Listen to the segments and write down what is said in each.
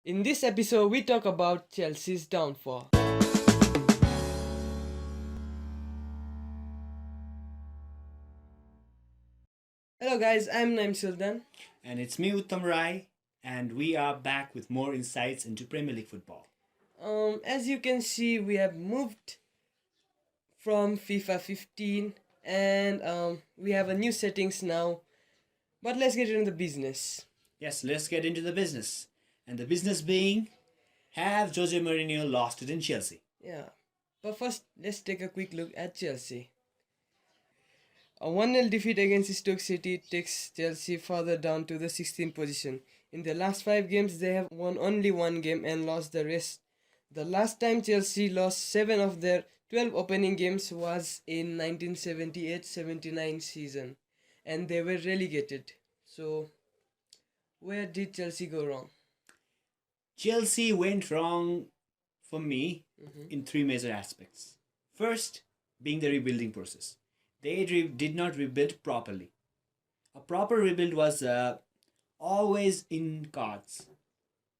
In this episode, we talk about Chelsea's downfall. Hello guys, I'm Naiem Sultan. And it's me, Uttam, and we are back with more insights into Premier League football. As you can see, we have moved from FIFA 15 and we have a new settings now. But let's get into the business. Yes, let's get into the business. And the business being, have Jose Mourinho lost it in Chelsea? Yeah. But first, let's take a quick look at Chelsea. A 1-0 defeat against Stoke City takes Chelsea further down to the 16th position. In the last 5 games, they have won only 1 game and lost the rest. The last time Chelsea lost 7 of their 12 opening games was in 1978-79 season, and they were relegated. So, where did Chelsea go wrong? Chelsea went wrong for me in 3 major aspects. First, being the rebuilding process. They did not rebuild properly. A proper rebuild was always in cards.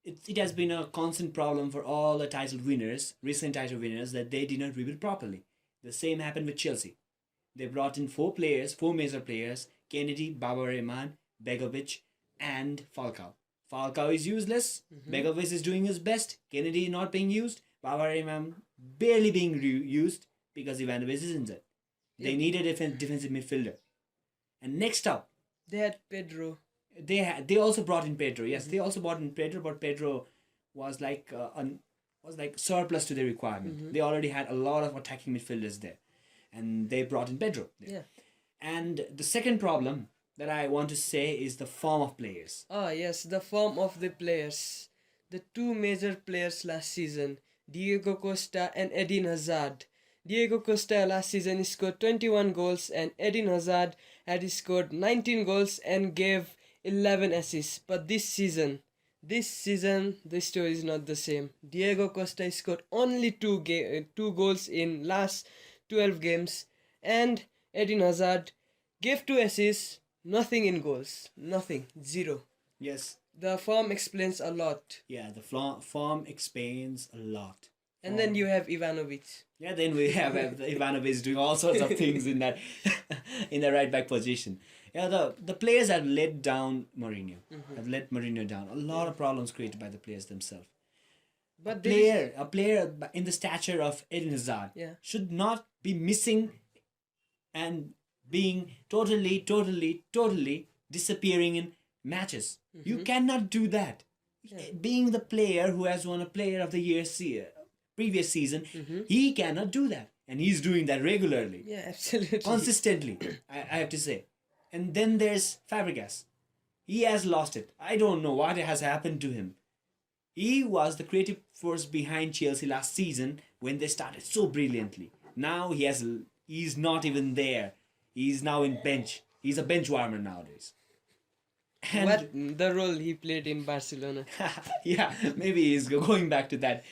It has been a constant problem for all the recent title winners, that they did not rebuild properly. The same happened with Chelsea. They brought in 4 major players, Kennedy, Baba Rahman, Begovic, and Falcao. Falcao is useless, Begovic is doing his best, Kennedy not being used, Baba Rahman barely being used because Ivanovic is injured. They needed a defensive midfielder. And next up, They had Pedro. They also brought in Pedro. Yes, they also brought in Pedro, but Pedro was like surplus to their requirement. They already had a lot of attacking midfielders there, and they brought in Pedro there. Yeah. And the second problem that I want to say is the form of players. Ah, yes, the form of the players. The 2 major players last season, Diego Costa and Eden Hazard. Diego Costa last season scored 21 goals and Eden Hazard had scored 19 goals and gave 11 assists. But this season, the story is not the same. Diego Costa scored only 2 goals in last 12 games, and Eden Hazard gave 2 assists, nothing in goals. Nothing. 0. Yes. The form explains a lot. Yeah, the form explains a lot. And then you have Ivanovic. Yeah, then we have Ivanovic doing all sorts of things in that in the right back position. Yeah, the players have let down Mourinho. Have let Mourinho down. A lot of problems created by the players themselves. But A player in the stature of Eden Hazard should not be missing and being totally disappearing in matches. You cannot do that. Being the player who has won a Player of the Year previous season, he cannot do that, and he's doing that regularly. Yeah, absolutely. Consistently, I have to say. And then there's Fabregas. He has lost it. I don't know what has happened to him. He was the creative force behind Chelsea last season when they started so brilliantly. Now he's not even there. He's now in bench. He's a bench warmer nowadays. And what the role he played in Barcelona. Yeah, maybe he's going back to that.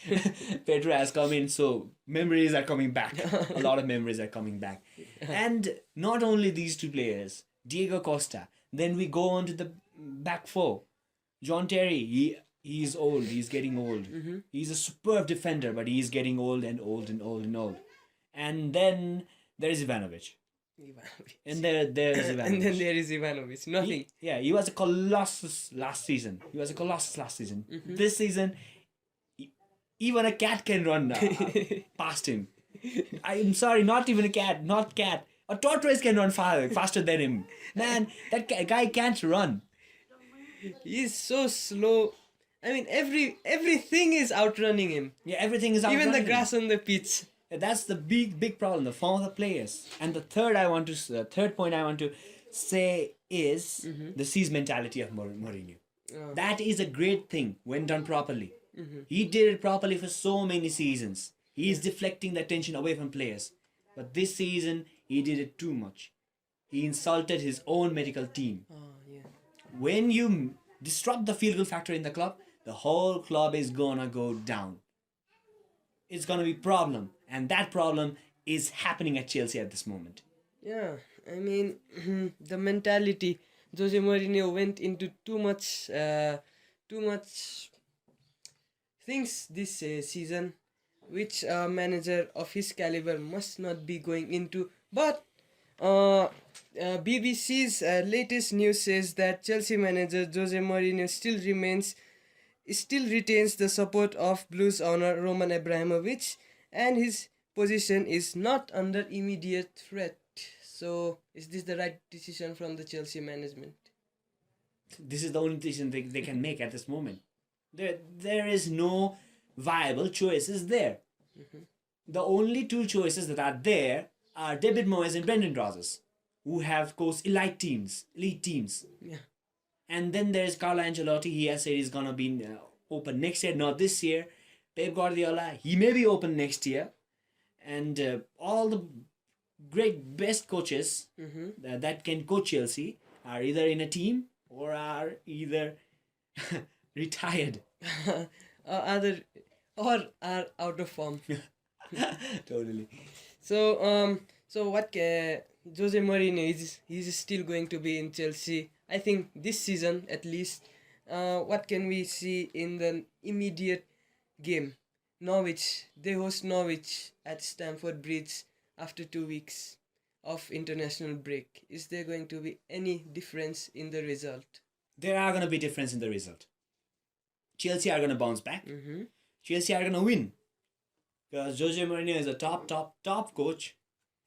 Pedro has come in, so memories are coming back. A lot of memories are coming back. And not only these 2 players, Diego Costa. Then we go on to the back 4. John Terry, he's old. He's getting old. He's a superb defender, but he's getting old. And then there is Ivanovic. And there's Ivanovic. And then there is Ivanovic. Nothing. He was a colossus last season. This season, even a cat can run past him. I'm sorry, not even a cat. Not cat. A tortoise can run faster than him. Man, that guy can't run. He's so slow. I mean, everything is outrunning him. Yeah, everything is outrunning him. Even the grass on the pitch. That's the big problem, the form of the players. And the third point I want to say is the siege mentality of Mourinho. Oh. That is a great thing when done properly. He did it properly for so many seasons. He is deflecting the attention away from players. But this season, he did it too much. He insulted his own medical team. Oh, yeah. When you disrupt the field goal factor in the club, the whole club is gonna go down. It's gonna be a problem. And that problem is happening at Chelsea at this moment. Yeah, I mean, the mentality. Jose Mourinho went into too much thinks this season, which manager of his caliber must not be going into. But BBC's latest news says that Chelsea manager Jose Mourinho still retains the support of Blues owner Roman Abramovich, and his position is not under immediate threat. So, is this the right decision from the Chelsea management? This is the only decision they can make at this moment. There is no viable choices there. The only two choices that are there are David Moyes and Brendan Rodgers, who have coached elite teams. Yeah. And then there's Carlo Ancelotti. He has said he's gonna be open next year, not this year. Pep Guardiola, he may be open next year. And all the great best coaches that can coach Chelsea are either in a team or are either retired. Or are out of form. Totally. So Jose Mourinho he's still going to be in Chelsea. I think this season at least. What can we see in the immediate game? Norwich. They host Norwich at Stamford Bridge after 2 weeks of international break. Is there going to be any difference in the result? There are going to be difference in the result. Chelsea are going to bounce back. Chelsea are going to win. Because Jose Mourinho is a top coach,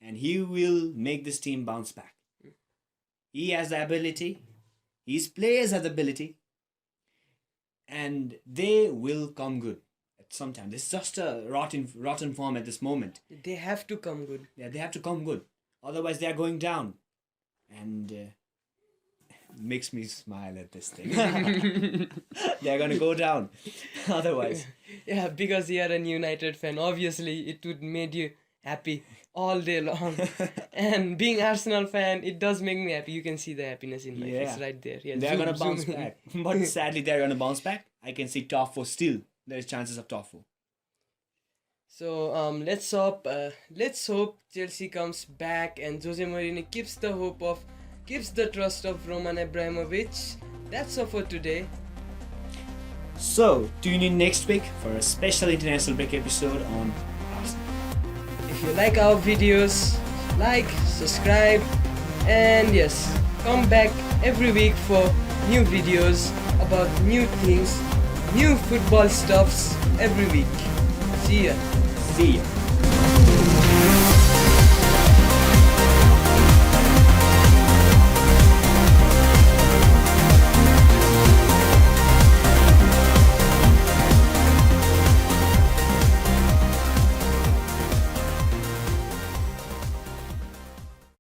and he will make this team bounce back. He has the ability. His players have the ability. And they will come good at some time. This is just a rotten form at this moment. They have to come good. Yeah, they have to come good. Otherwise, they are going down. And makes me smile at this thing. They are going to go down. Otherwise. Yeah, because you are a United fan. Obviously, it would make you happy all day long. And being Arsenal fan, it does make me happy. You can see the happiness in my face right there. Yeah, they are going to bounce back. But sadly, they are going to bounce back. I can see top 4 still. There is chances of top 4. So let's hope Chelsea comes back and Jose Mourinho keeps the trust of Roman Abramovich. That's all for today. So tune in next week for a special international break episode on Arsenal. If you like our videos, like, subscribe, and yes, come back every week for new videos about new things, new football stuffs every week. See ya.